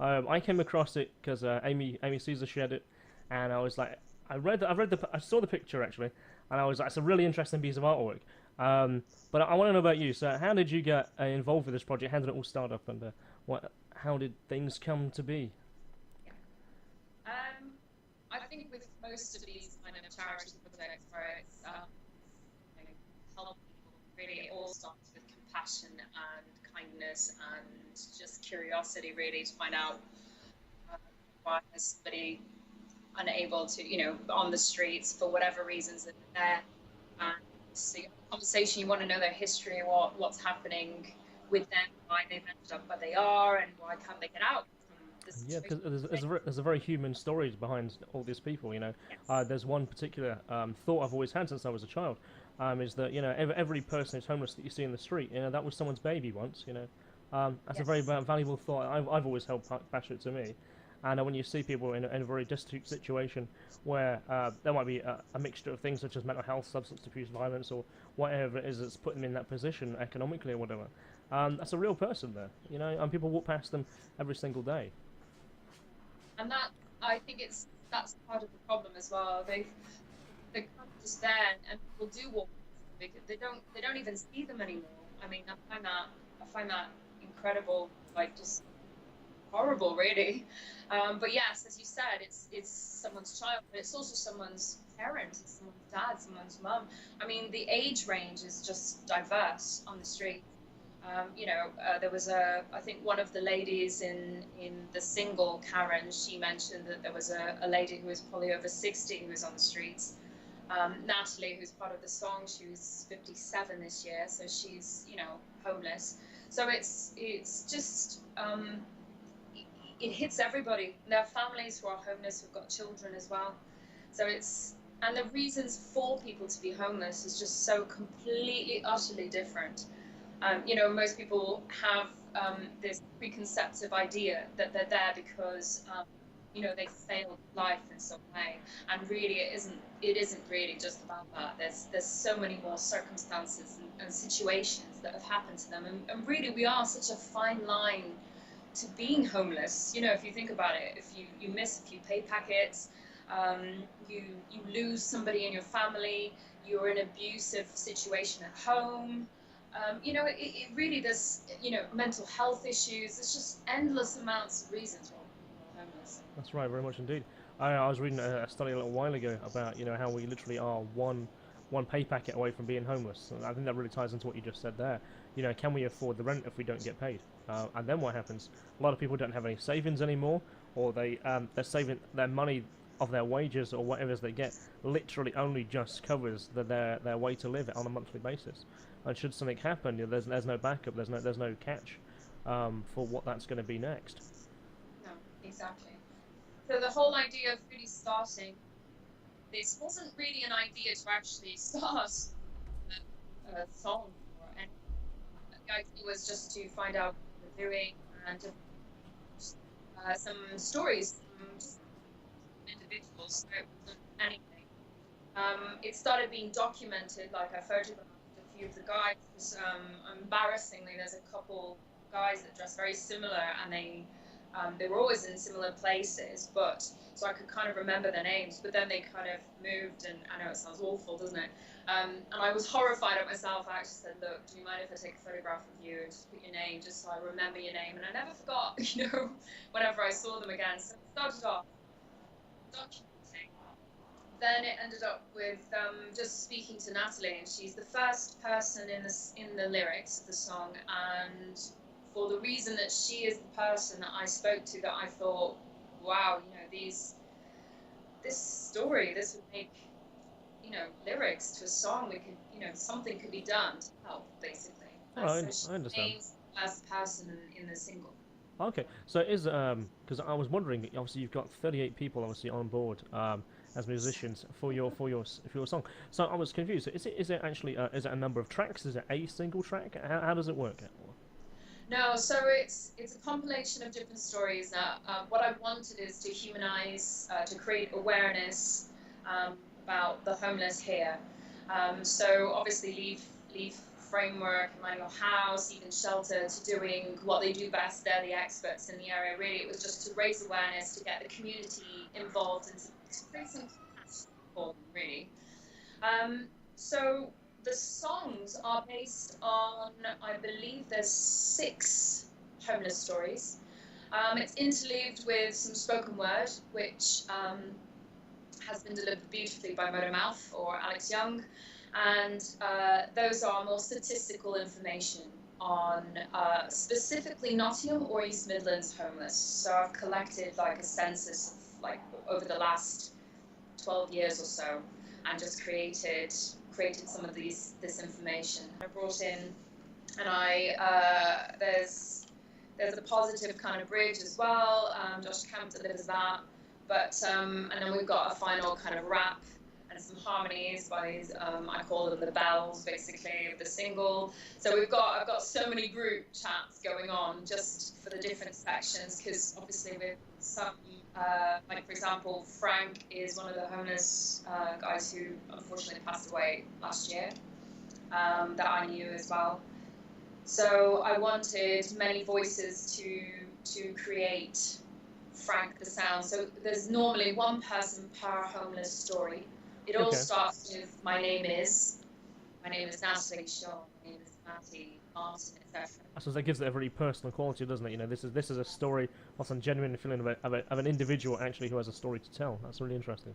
I came across it because Amy Caesar shared it, and I was like, I saw the picture actually, and I was like, it's a really interesting piece of artwork. But I want to know about you. So, how did you get involved with this project? How did it all start up, and how did things come to be? Yeah. Um, I think with most of these kind of charity projects where it's you know, help people, really it all starts with compassion and kindness and just curiosity, really, to find out uh, why is somebody unable to, on the streets for whatever reasons that they're there. And so you have a conversation, you want to know their history, what's happening with them, why they've ended up where they are, and why can't they get out from the Yeah, situation because they're there's a very human story behind all these people. in. Yes. There's one particular thought I've always had since I was a child, is that every person who's homeless that you see in the street, that was someone's baby once. That's a very Yes. valuable thought. I've always held passionate to me. And when you see people in a very destitute situation where there might be a mixture of things such as mental health, substance abuse, violence, or whatever it is that's put them in that position economically or whatever, that's a real person there, and people walk past them every single day. And that, I think that's part of the problem as well. They're kind of just there, and people do walk past them because they don't even see them anymore. I mean, I find that incredible, like just horrible, really. But yes, as you said, it's someone's child, but it's also someone's parent, it's someone's dad, someone's mum. I mean, the age range is just diverse on the street. There was I think one of the ladies in the single Karen, she mentioned that there was a lady who was probably over 60 who was on the streets. Natalie, who's part of the song, she was 57 this year, so she's, homeless. So it's just it hits everybody. There are families who are homeless who've got children as well. So and the reasons for people to be homeless is just so completely, utterly different. Most people have this preconceptive idea that they're there because they failed life in some way, and really it isn't really just about that. There's so many more circumstances and situations that have happened to them, and really we are such a fine line to being homeless. If you think about it, if you miss a few pay packets, um, you lose somebody in your family, you're in an abusive situation at home. It really there's mental health issues. There's just endless amounts of reasons why people are homeless. That's right, very much indeed. I was reading a study a little while ago about how we literally are one pay packet away from being homeless. And I think that really ties into what you just said there. Can we afford the rent if we don't get paid? And then what happens? A lot of people don't have any savings anymore, or they're saving their money of their wages or whatever it is they get literally only just covers their way to live on a monthly basis. And should something happen, there's no backup, there's no catch for what that's going to be next. No, exactly. So the whole idea of really starting this wasn't really an idea to actually start a song or anything. The idea was just to find out what they were doing and to some stories from just individuals. So it wasn't anything. It started being documented, like I photographed a few of the guys. Embarrassingly, there's a couple guys that dress very similar, and they were always in similar places, but so I could kind of remember their names. But then they kind of moved, and I know it sounds awful, doesn't it? And I was horrified at myself. I actually said, "Look, do you mind if I take a photograph of you and just put your name, just so I remember your name?" And I never forgot, whenever I saw them again. So it started off documenting. Then it ended up with just speaking to Natalie, and she's the first person in the lyrics of the song, and for the reason that she is the person that I spoke to, that I thought, wow, this story, this would make lyrics to a song. We could, something could be done to help, basically. Oh, And so she I understand. names the first person in the single. Okay, so is because I was wondering, obviously you've got 38 people obviously on board as musicians for your song. So I was confused. Is it actually is it a number of tracks? Is it a single track? How does it work? No, so it's a compilation of different stories. What I wanted is to humanize, to create awareness about the homeless here. So obviously leave framework, manual house, even shelter, to doing what they do best. They're the experts in the area. Really, it was just to raise awareness, to get the community involved, and to create some cash for them, really. So the songs are based on, I believe there's 6 homeless stories. It's interleaved with some spoken word, which has been delivered beautifully by Motormouth or Alex Young. And those are more statistical information on specifically Nottingham or East Midlands homeless. So I've collected like a census of like over the last 12 years or so, and just created some of this information. I brought in, and there's a positive kind of bridge as well. Josh Camp delivers that, but and then we've got a final kind of rap and some harmonies by these, I call them the bells, basically, of the single. So I've got so many group chats going on just for the different sections, because obviously with some, like for example, Frank is one of the homeless guys who unfortunately passed away last year, that I knew as well. So I wanted many voices to create Frank the sound. So there's normally one person per homeless story. It all starts with my name is Natalie Shaw, my name is Matty Martin, etc. I suppose that gives it a very personal quality, doesn't it? You know, this is a story, what's a genuine feeling of an individual actually who has a story to tell. That's really interesting.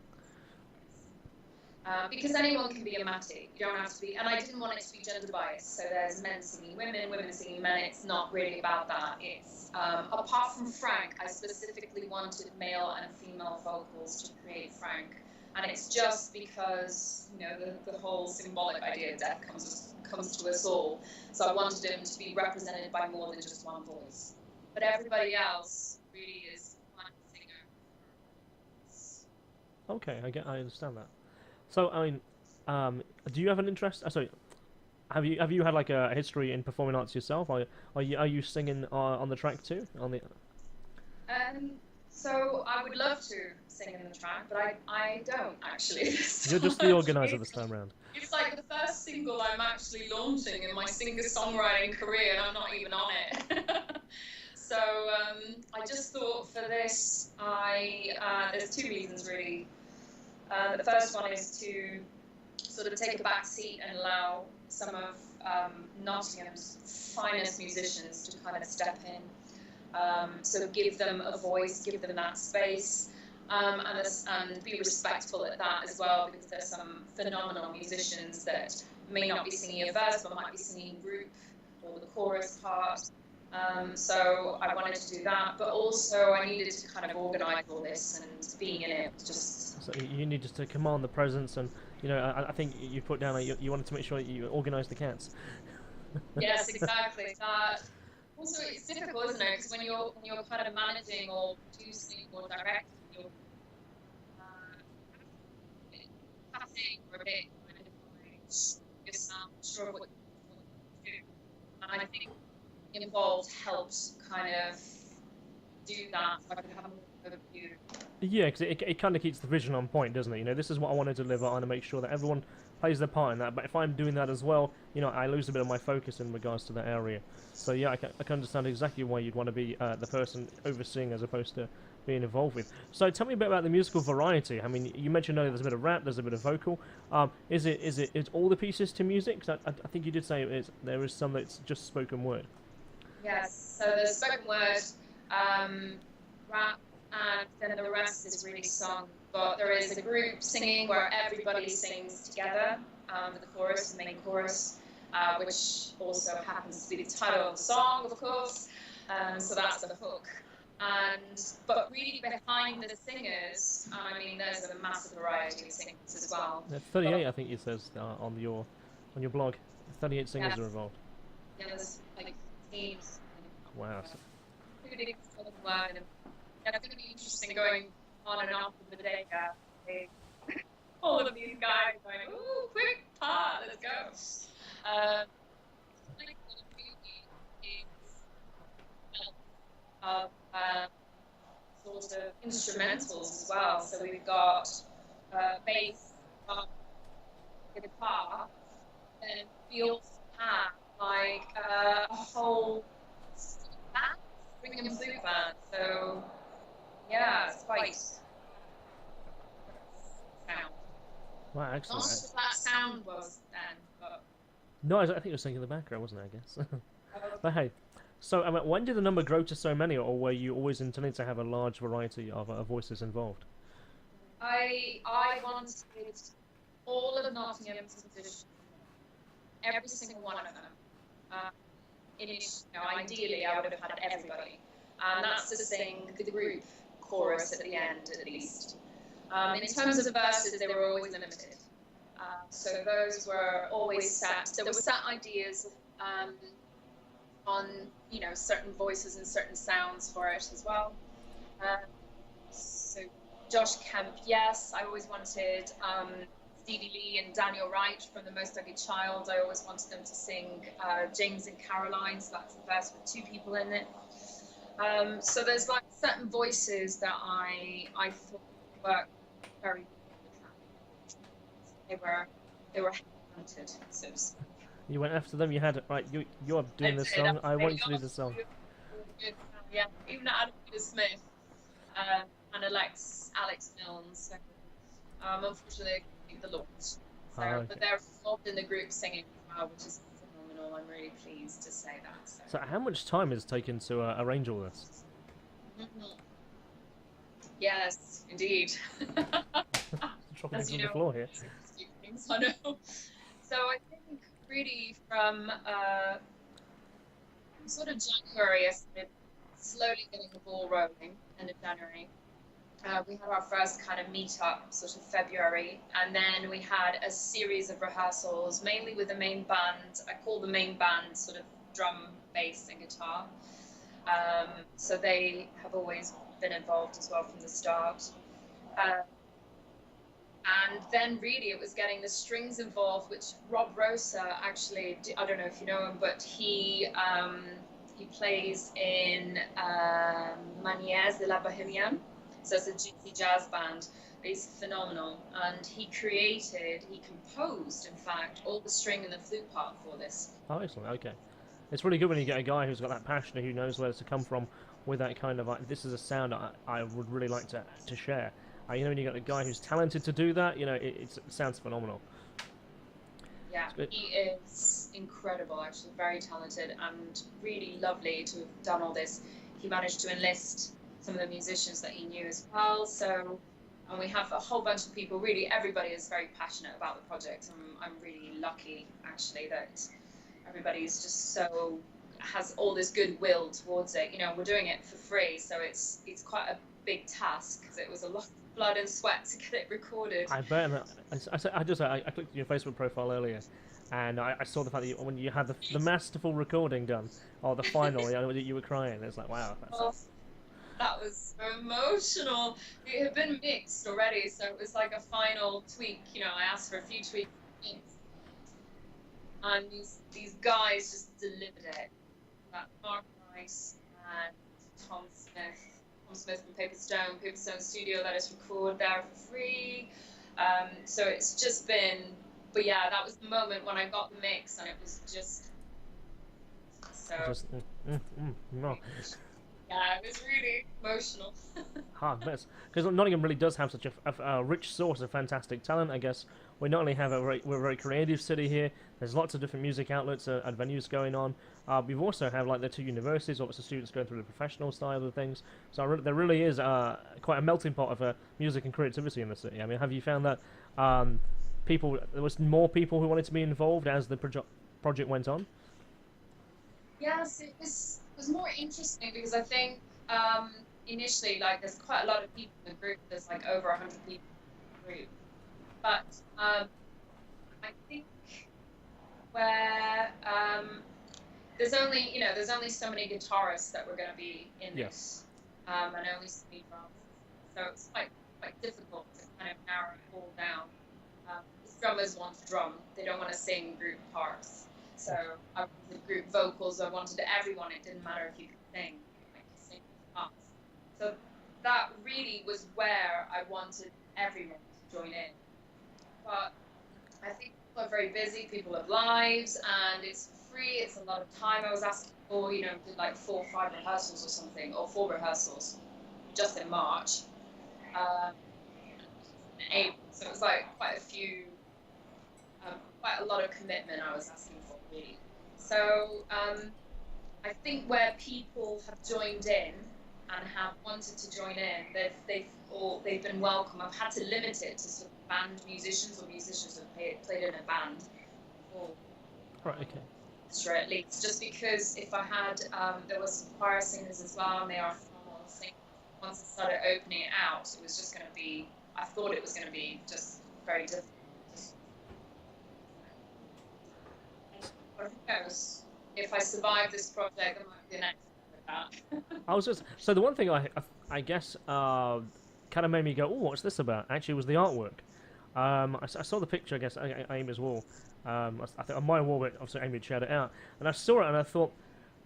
Because anyone can be a Matty. You don't have to be, and I didn't want it to be gender biased. So there's men singing women, women singing men. It's not really about that. It's apart from Frank, I specifically wanted male and female vocals to create Frank. And it's just because, you know, the whole symbolic idea of death comes to us all. So I wanted him to be represented by more than just one voice. But everybody else really is one singer. Okay, I understand that. So I mean, do you have an interest? Sorry, have you had like a history in performing arts yourself? Are you singing on the track too? So I would love to sing in the track, but I don't actually. You're just the organizer this time round. It's like the first single I'm actually launching in my singer-songwriting career, and I'm not even on it. So I just thought for this, there's 2 reasons really. The first one is to sort of take a back seat and allow some of Nottingham's finest musicians to kind of step in. So give them a voice, give them that space, and be respectful at that as well, because there's some phenomenal musicians that may not be singing a verse, but might be singing group or the chorus part. So I wanted to do that, but also I needed to kind of organise all this, and being in it was just... So you need just to command the presence, and you know, I think you put down you wanted to make sure that you organise the cats. Yes, exactly. Also, it's difficult, isn't it? Because when you're kind of managing or producing or directing, you're passing or a bit kind of like yourself, sure of what you want to do. And I think involved helped kind of do that, so I could have more overview. Yeah, because it kind of keeps the vision on point, doesn't it? You know, this is what I want to deliver. I want to make sure that everyone plays their part in that. But if I'm doing that as well, you know, I lose a bit of my focus in regards to that area. So yeah, I can understand exactly why you'd want to be the person overseeing as opposed to being involved with. So tell me a bit about the musical variety. I mean, you mentioned earlier there's a bit of rap, there's a bit of vocal. Is all the pieces to music? 'Cause I think you did say there is some that's just spoken word. Yes, so there's spoken word, rap, and then the rest is really sung. But there is a group singing where everybody sings together, the chorus, the main chorus, which also happens to be the title of the song, of course. So that's the hook. But really behind the singers, I mean, there's a massive variety of singers as well. 38, I think it says on your blog. 38 singers are involved. Yeah, there's like teams. Wow. Including spoken word, and it's going to be interesting going on and off of the day. All of these guys going, ooh, quick part, let's go. Like the beauty is of sort of instrumentals as well. So we've got bass, guitar, and we also have quite sound. Wow, Not excellent. as that sound was then, but No, I think it was singing in the background, wasn't it? I guess. uh, But hey, so when did the number grow to so many, or were you always intending to have a large variety of voices involved? I wanted all of Nottingham's musicians, every single one of them. Uh, ideally, I would have had everybody, and that's to sing the group chorus at the end, at least. In terms of verses, they were always limited. So those were always set. There were set ideas on, certain voices and certain sounds for it as well. So Josh Kemp, yes, I always wanted Stevie Lee and Daniel Wright from The Most Ugly Child. I always wanted them to sing James and Caroline, so that's a verse with two people in it. So there's like certain voices that I thought worked very well. They were hunted, so to speak. You went after them. You had right. You're doing this song. I want you to do the song. Yeah, even Adam Peter Smith and Alex Milnes. So, unfortunately, the launch. So, Okay. but they're involved in the group singing as well, which is phenomenal. I'm really pleased to say that. So how much time is taken to arrange all this? Mhm. Yes, indeed. Dropping As into you the floor here. things, I know. So I think really from sort of January, I started slowly getting the ball rolling. End of January, we had our first kind of meet-up, sort of February, and then we had a series of rehearsals, mainly with the main band. I call the main band sort of drum, bass, and guitar. So they have always been involved as well from the start. Uh, and then really it was getting the strings involved, which Rob Rosa actually, I don't know if you know him, but he plays in Manières de la Bohemienne. So it's a gypsy jazz band. He's phenomenal. And he composed, in fact, all the string and the flute part for this. Oh, excellent. Okay. It's really good when you get a guy who's got that passion, who knows where to come from with that kind of like, this is a sound I would really like to share. When you get a guy who's talented to do that, it sounds phenomenal. Yeah, he is incredible, actually, very talented and really lovely to have done all this. He managed to enlist some of the musicians that he knew as well. So, and we have a whole bunch of people, really everybody is very passionate about the project. I'm really lucky, actually, that everybody is just has all this goodwill towards it. We're doing it for free, so it's quite a big task because it was a lot of blood and sweat to get it recorded. I bet. I clicked your Facebook profile earlier, and I saw the fact that when you had the masterful recording done, or the final, you were crying. It's like, wow. That was so emotional. It had been mixed already, so it was like a final tweak. I asked for a few tweaks, and these guys just delivered it. Mark Rice and Tom Smith from Paperstone Studio let us record there for free. So it's just been, but yeah, that was the moment when I got the mix, and it was just so. No. Yeah, it was really emotional. Hard mess, because Nottingham really does have such a rich source of fantastic talent. I guess we not only have we're a very creative city here. There's lots of different music outlets and venues going on. We've also have like the two universities, lots of students going through the professional style of things. So there really is quite a melting pot of music and creativity in the city. I mean, have you found that there was more people who wanted to be involved as the project went on? Yes, it was more interesting because I think initially, like, there's quite a lot of people in the group. There's like over 100 people in the group, but I think where there's only so many guitarists that were going to be in this, and only so many drums, so it's quite difficult to kind of narrow it all down. Drummers want to drum; they don't want to sing group parts. So I wanted group vocals. I wanted everyone. It didn't matter if you could sing, like sing parts. So that really was where I wanted everyone to join in. But I think people are very busy. People have lives, and it's free. It's a lot of time. I was asking for, did like 4 or 5 rehearsals or something, or 4 rehearsals, just in March. um, in April. So it was like quite a lot of commitment I was asking for, really. So I think where people have joined in and have wanted to join in, they've been welcome. I've had to limit it to sort of band musicians or musicians who have played in a band before. Right. Okay. Extra, at least, just because if I had, there was some choir singers as well, and they are phenomenal singers. Once I started opening it out, it was just going to be, I thought it was going to be just very difficult. But who knows? If I survive this project, there might be an next one with that. I was just so the one thing I guess kind of made me go, oh, what's this about? Actually, was the artwork. I saw the picture, I guess, Amy's wall. I think on my wall, but obviously Amy had shared it out, and I saw it and I thought,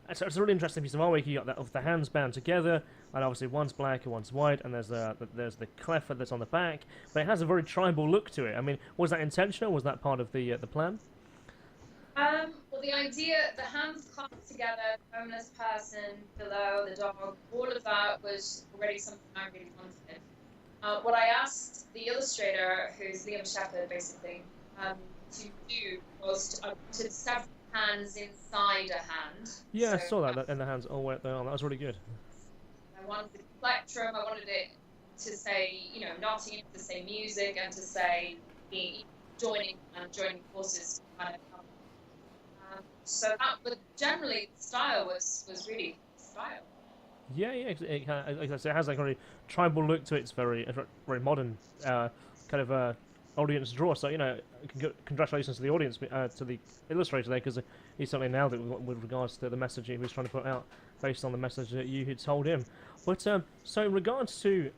it's a really interesting piece of artwork. You got that of the hands bound together, and obviously one's black and one's white, and there's the clef that's on the back, but it has a very tribal look to it. I mean, was that intentional? Was that part of the plan? Well, the idea, the hands clasped together, homeless person below, the dog, all of that was already something I really wanted. What I asked the illustrator, who's Liam Shepherd, basically, to do was I wanted several hands inside a hand. Yeah, I saw that in the hands all the way up there. That was really good. I wanted the plectrum, I wanted it to say, Nottingham, to say music, and to say joining forces kind of. So that, but generally, the style was really style. Yeah, like I say, it has like a very tribal look to it. It's very modern, kind of audience draw. So congratulations to the audience, to the illustrator there, because he certainly nailed it with regards to the message he was trying to put out, based on the message that you had told him. But so in regards to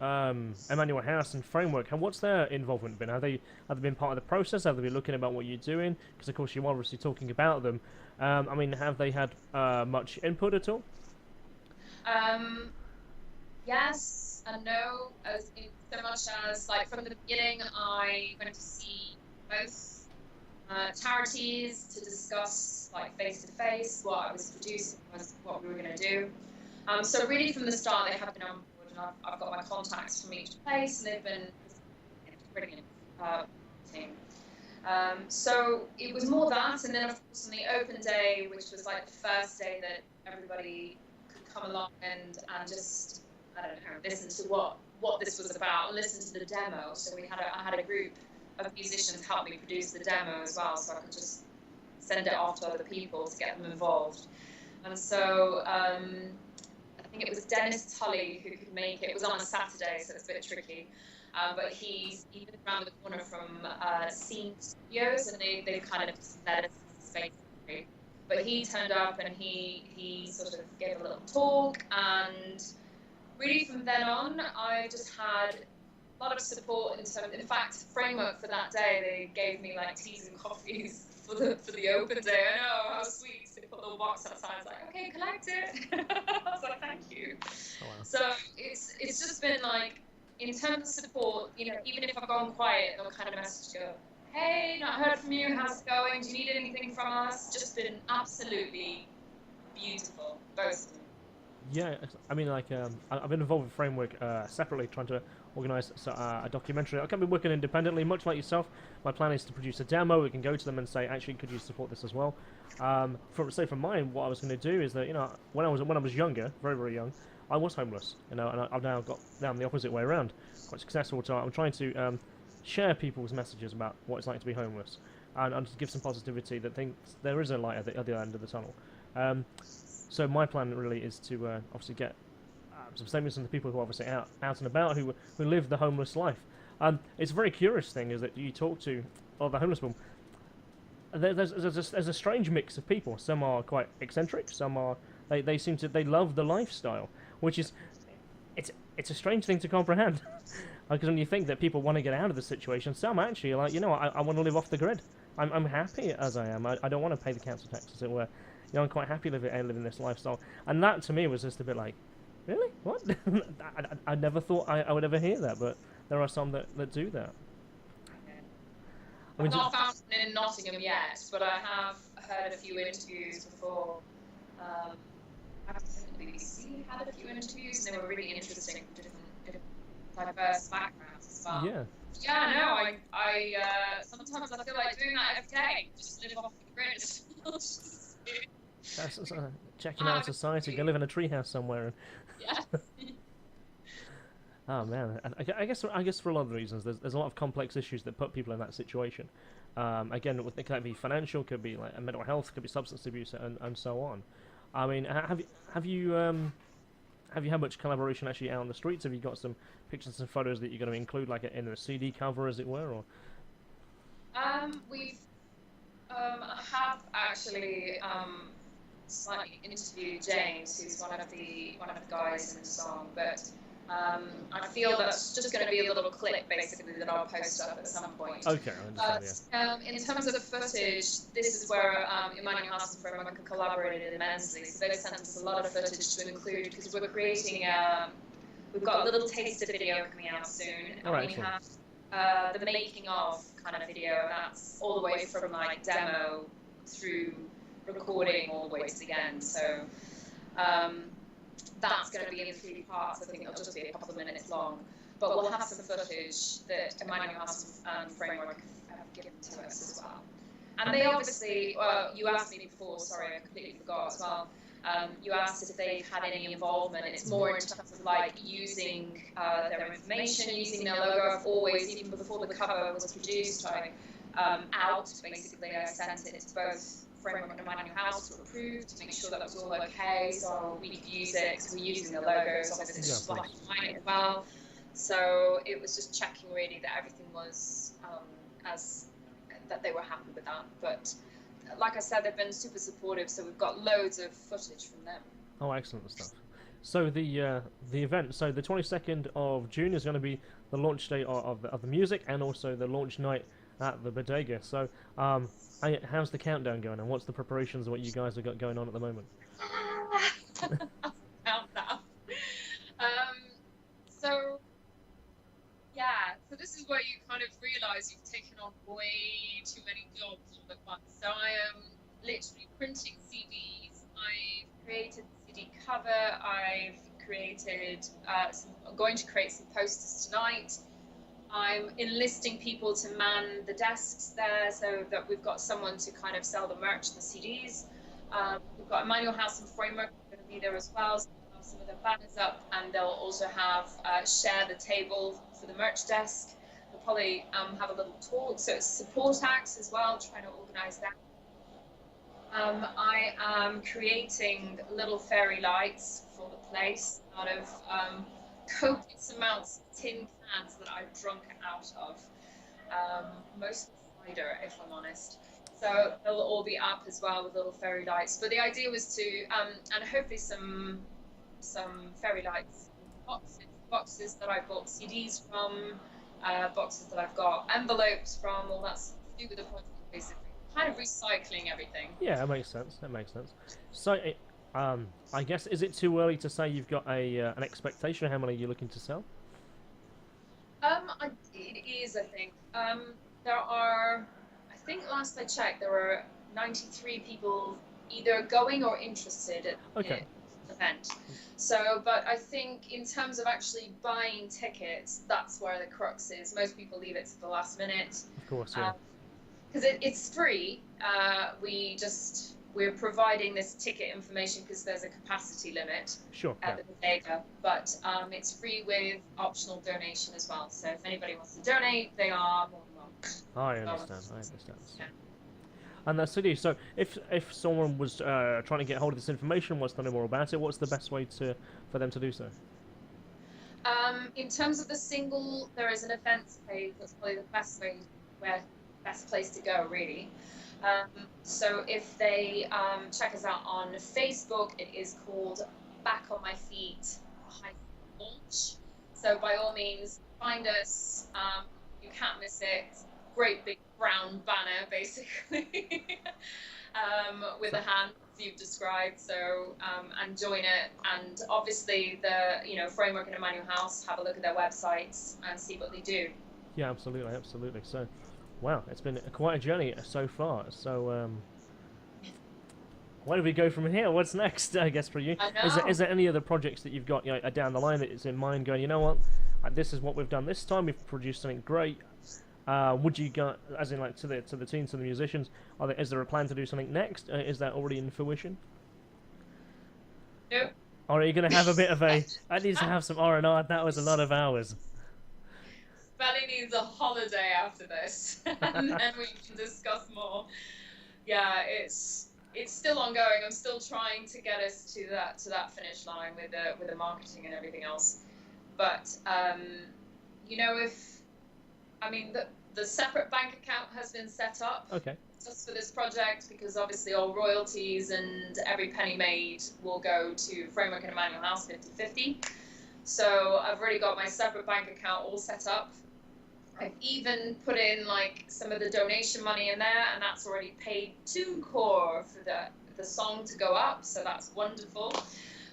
Emmanuel House and Framework, what's their involvement been? Have they been part of the process? Have they been looking about what you're doing? Because of course you're obviously talking about them. I mean, have they had much input at all? Yes and no, as in so much as like from the beginning, I went to see both charities to discuss like face to face what I was producing, what we were going to do. So really from the start, they have been on board, and I've got my contacts from each place, and they've been brilliant team. So it was more that, and then of course on the open day, which was like the first day that everybody could come along and just, I don't know, listen to what this was about, and listen to the demo. So I had a group of musicians help me produce the demo as well, so I could just send it off to other people to get them involved. And so I think it was Dennis Tully who could make it. It was on a Saturday, so it's a bit tricky. But he's even around the corner from Scene Studios, and they've kind of just let us space. But he turned up and he sort of gave a little talk, and really from then on, I just had a lot of support in fact, Framework for that day, they gave me like teas and coffees for the open day. I know, how sweet. They put a little box outside. I was like, okay, collect it. I was like, thank you. Oh, wow. So it's just been like, in terms of support, even if I've gone quiet, they'll kind of message go, hey, not heard from you, how's it going? Do you need anything from us? Just been absolutely beautiful, both of them. Yeah, I mean, like, I've been involved with Framework separately, trying to organise a documentary. I can't be working independently, much like yourself. My plan is to produce a demo. We can go to them and say, actually, could you support this as well? From mine, what I was going to do is that, when I was younger, very, very young, I was homeless, and I'm the opposite way around, quite successful. So I'm trying to share people's messages about what it's like to be homeless, and to give some positivity that thinks there is a light at the other end of the tunnel. So my plan really is to obviously get some statements from the people who are obviously out and about, who live the homeless life. It's a very curious thing is that you talk to all the homeless people. There's a strange mix of people. Some are quite eccentric. Some are they love the lifestyle, which is it's a strange thing to comprehend. Because when you think that people want to get out of the situation, some actually are like, I want to live off the grid. I'm happy as I am. I don't want to pay the council tax, as it were. I'm quite happy living this lifestyle. And that to me was just a bit like, really? What? I never thought I would ever hear that, but there are some that do that. I've not found it in Nottingham yet, but I have heard a few interviews before. I think the BBC had a few interviews, and they were really interesting. Different diverse backgrounds as well. Yeah. Yeah, no, I sometimes I feel like doing that every day. Just live off the grid. That's checking out society. Go live in a treehouse somewhere. And, Yeah. oh man, I guess for a lot of reasons, there's a lot of complex issues that put people in that situation. Again, it could be financial, could be like mental health, could be substance abuse, and so on. I mean, have you had much collaboration actually out on the streets? Have you got some pictures and photos that you're going to include, like in a CD cover, as it were, or? We've have actually slightly interviewed James, who's one of the guys in the song, but I feel that's just going to be a little clip basically that I'll post up at some point. Okay, I understand. In terms of the footage, this is where Emmanuel House and Framework have collaborated immensely. So they've sent us a lot of footage to include because we're creating. We've got a little taster video coming out soon, and we have the making of kind of video. That's all the way from like demo through recording all the way to the end. So that's going to be in 3 parts. I think it'll just be a couple of minutes long, but we'll have some footage that Emmanuel House and Framework have given to us as well. And they obviously, you asked me before, sorry, I completely forgot as well. You asked if they've had any involvement. It's more in terms of like using their information, using their logo. I've always, even before the cover was produced, basically I sent it to both Framework and Emmanuel House to approve to make sure that was all okay, so we could use it because we're using the logos, obviously it's black and white as well. So it was just checking really that everything was that they were happy with that. But like I said, they've been super supportive, so we've got loads of footage from them. Oh, excellent stuff. So the event, so the 22nd of June is going to be the launch day of the music, and also the launch night at the Bodega. So how's the countdown going, and what's the preparations of what you guys have got going on at the moment? So this is where you kind of realise you've taken on way too many jobs all at once. So I am literally printing CDs. I've created the CD cover. I'm going to create some posters tonight. I'm enlisting people to man the desks there so that we've got someone to kind of sell the merch, the CDs. We've got Emmanuel House and Framework going to be there as well. So we'll have some of their banners up, and they'll also have share the table for the merch desk. We'll probably have a little talk. So it's support acts as well, trying to organise that. I am creating little fairy lights for the place out of copious amounts of tin cans that I've drunk out of, mostly cider, if I'm honest. So they'll all be up as well with little fairy lights. But the idea was to, and hopefully some fairy lights, boxes that I bought CDs from, boxes that I've got envelopes from, all that's to do with the project, basically. Kind of recycling everything. Yeah, that makes sense. That makes sense. So, I guess, is it too early to say you've got an expectation of how many you're looking to sell? It is, I think. There are, I think last I checked, there were 93 people either going or interested at the event. So, but I think in terms of actually buying tickets, that's where the crux is. Most people leave it to the last minute. Of course, yeah. Because it's free. We're providing this ticket information because there's a capacity limit at the bodega, but it's free with optional donation as well. So if anybody wants to donate, they are more than welcome. I understand. Yeah. And that's it. So if someone was trying to get hold of this information, wants to know more about it, what's the best way for them to do so? In terms of the single, there is an events page. That's probably the best place to go, really. So if they check us out on Facebook, it is called Back on My Feet Launch. So by all means, find us. You can't miss it. Great big brown banner, basically, with a hand you've described. So and join it. And obviously, the Framework and Emmanuel House, have a look at their websites and see what they do. Yeah, absolutely. So. Wow, it's been quite a journey so far. So, where do we go from here? What's next, I guess, for you? I know. Is there any other projects that you've got down the line that is in mind going, you know what, this is what we've done this time. We've produced something great. Would you go, as in like to the team, to the musicians? Is there a plan to do something next? Is that already in fruition? Nope. Or are you going to have a bit of a? I need to have some R&R. That was a lot of hours. Belly needs a holiday after this, and then we can discuss more. Yeah, it's still ongoing. I'm still trying to get us to that finish line with the marketing and everything else. But you know, the separate bank account has been set up. Okay. Just for this project, because obviously all royalties and every penny made will go to Framework and Emmanuel House 50/50. So I've already got my separate bank account all set up. I've even put in like some of the donation money in there, and that's already paid TuneCore for the song to go up, so that's wonderful.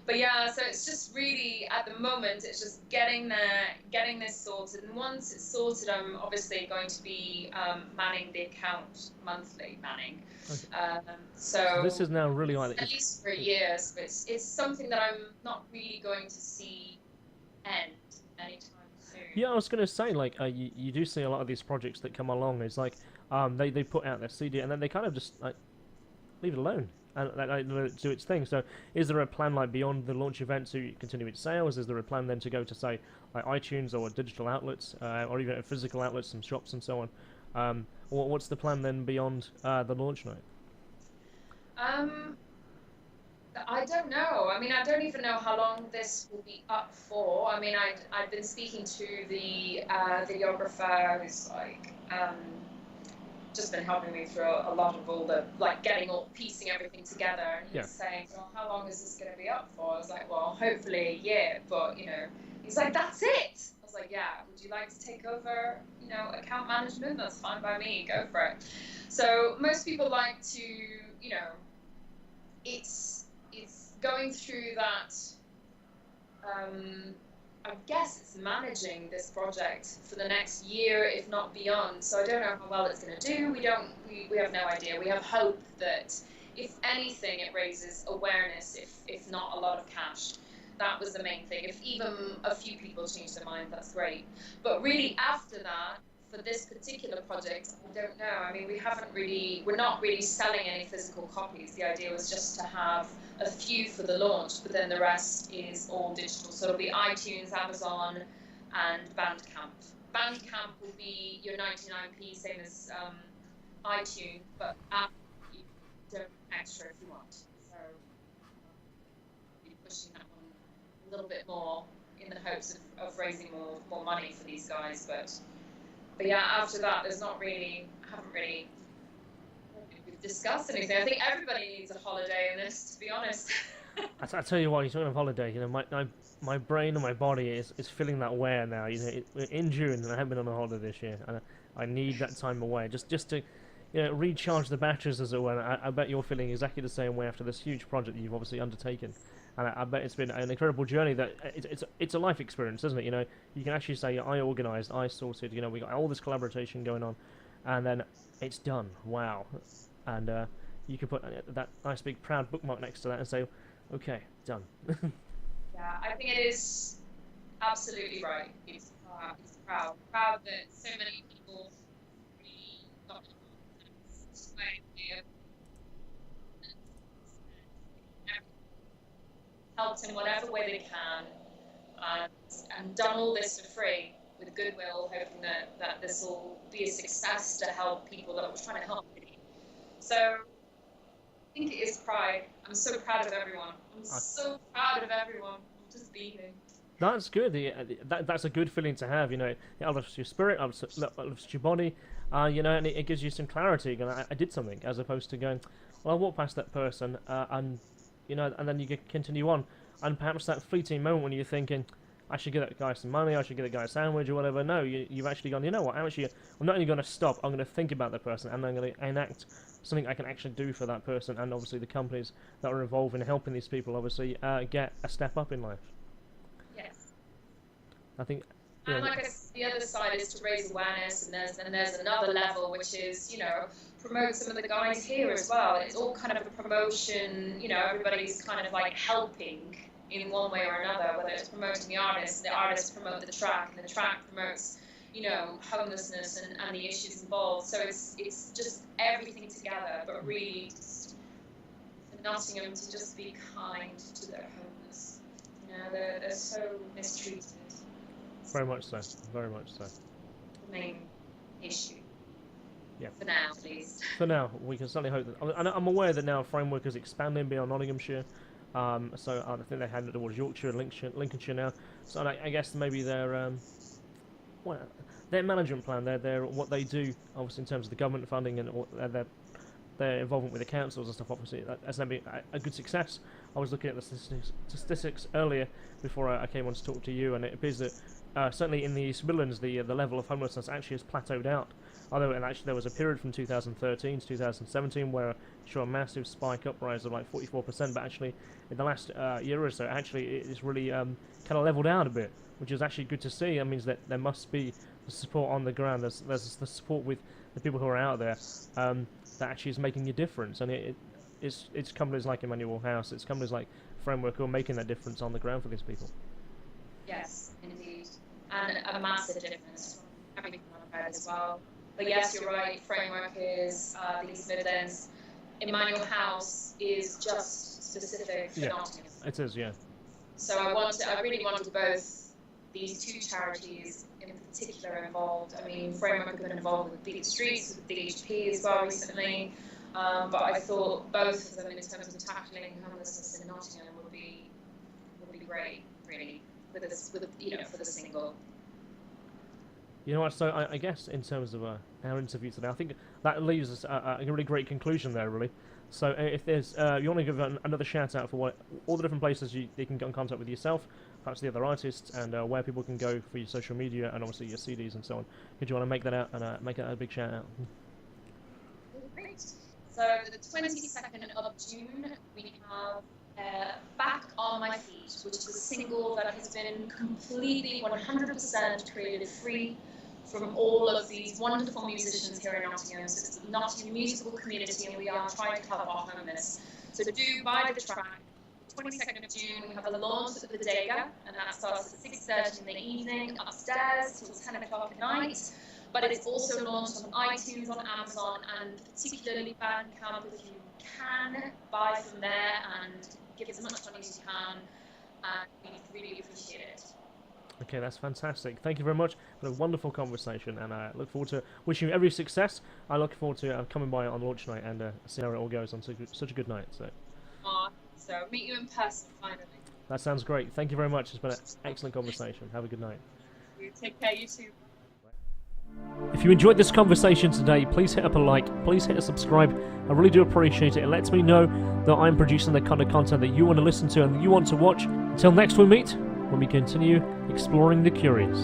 But yeah, so it's just really, at the moment, it's just getting this sorted. And once it's sorted, I'm obviously going to be manning the account monthly, Okay. So this is now really like at least for a year. So it's something that I'm not really going to see end anytime soon. Yeah, I was going to say, like, you do see a lot of these projects that come along. It's like they put out their CD and then they kind of just like leave it alone and like, do its thing. So, is there a plan like beyond the launch event to continue its sales? Is there a plan then to go to say like iTunes or digital outlets, or even physical outlets, some shops and so on? What's the plan then beyond the launch night? I don't know. I mean, I don't even know how long this will be up for. I mean, I've been speaking to the videographer who's like just been helping me through a lot of all the like piecing everything together. And he's saying, "Well, how long is this going to be up for?" I was like, "Well, hopefully a year." But you know, he's like, "That's it." I was like, "Yeah. Would you like to take over, you know, account management? That's fine by me. Go for it." So most people like to, you know, it's going through that. I guess it's managing this project for the next year, if not beyond. So I don't know how well it's going to do. We have no idea. We have hope that, if anything, it raises awareness, if not a lot of cash. That was the main thing. If even a few people change their mind, that's great. But really, after that, for this particular project, I don't know. I mean, we're not really selling any physical copies. The idea was just to have a few for the launch, but then the rest is all digital. So it'll be iTunes, Amazon, and Bandcamp. Bandcamp will be your 99p, same as iTunes, but you don't extra if you want. So we'll be pushing that one a little bit more in the hopes of raising more money for these guys, But yeah, after that, haven't really discussed anything. I think everybody needs a holiday in this, to be honest. I tell you what, you're talking of holiday. You know, my brain and my body is feeling that wear now. You know, we're in June and I haven't been on a holiday this year, and I need that time away just to, you know, recharge the batteries, as it were. I bet you're feeling exactly the same way after this huge project that you've obviously undertaken. And I bet it's been an incredible journey. That it's a life experience, isn't it? You know, you can actually say I organised, I sorted. You know, we got all this collaboration going on, and then it's done. Wow, and you can put that nice big proud bookmark next to that and say, okay, done. Yeah, I think it is absolutely right. It's proud that so many people really got helped in whatever way they can, and done all this for free with goodwill, hoping that this will be a success to help people that we're trying to help. So I think it is pride. I'm so proud of everyone. I'm so proud of everyone. I'm just beaming. That's good. That's a good feeling to have. You know, it uplifts your spirit, uplifts your body. You know, and it gives you some clarity. Going, I did something, as opposed to going, well, I walked past that person, and you know, and then you continue on, and perhaps that fleeting moment when you're thinking, I should give that guy some money, I should give that guy a sandwich or whatever. No, you've actually gone, you know what? I'm not only going to stop. I'm going to think about that person, and I'm going to enact something I can actually do for that person, and obviously the companies that are involved in helping these people obviously get a step up in life. Yes. I think. And like I said, the other side is to raise awareness, and there's another level, which is, you know, promote some of the guys here as well. It's all kind of a promotion, you know, everybody's kind of like helping in one way or another, whether it's promoting the artists promote the track, and the track promotes, homelessness and the issues involved. So it's just everything together, but really for Nottingham to just be kind to their homeless. They're so mistreated. Very much so. Very much so. The main issue. Yeah. For now, at least. For now, we can certainly hope that. And I'm aware that now Framework is expanding beyond Nottinghamshire. So I think they headed towards Yorkshire and Lincolnshire now. So I guess maybe their management plan, their what they do, obviously in terms of the government funding and their involvement with the councils and stuff, obviously that's going to be a good success. I was looking at the statistics earlier before I came on to talk to you, and it appears that certainly in the East Midlands the level of homelessness actually has plateaued out. Although actually there was a period from 2013 to 2017 where I saw a massive spike uprise of like 44%, but actually in the last year or so actually it's really kind of leveled out a bit, which is actually good to see. That means that there must be the support on the ground. There's the support with the people who are out there that actually is making a difference, and it's companies like Emmanuel House, it's companies like Framework who are making that difference on the ground for these people. Yes, indeed, and a massive difference from everything I've read as well. But yes, you're right, Framework is the East Midlands. Emmanuel House is just specific for Nottingham. It is, yeah. So I really wanted both these two charities in particular involved. I mean, Framework have been involved with Beat the Streets, with BHP as well recently. But I thought both of them in terms of tackling homelessness in Nottingham would be great, really, for the single. You know what, so I guess in terms of our interview today, I think that leaves us a really great conclusion there, really. So if there's, you want to give another shout out for all the different places they can get in contact with yourself, perhaps the other artists, and where people can go for your social media and obviously your CDs and so on. Did you want to make that out and make that a big shout out? Great. So the 22nd of June, we have Back on My Feet, which is a single that has been completely 100% created free from all of these wonderful musicians here in Nottingham. So it's the Nottingham musical community, and we are trying to help our homeless. So do buy the track. 22nd of June, we have a launch at the Bodega, and that starts at 6:30 in the evening upstairs till 10 o'clock at night. But it's also launched on iTunes, on Amazon, and particularly Bandcamp. If you can, buy from there and give as much money as you can, and we really appreciate it. Okay, that's fantastic. Thank you very much for a wonderful conversation, and I look forward to wishing you every success. I look forward to coming by on launch night and seeing how it all goes on such a good night. So meet you in person finally. That sounds great. Thank you very much. It's been an excellent conversation. Have a good night. You take care, you too. If you enjoyed this conversation today, please hit up a like, please hit a subscribe. I really do appreciate it. It lets me know that I'm producing the kind of content that you want to listen to and that you want to watch. Until next we meet, when we continue exploring the curious.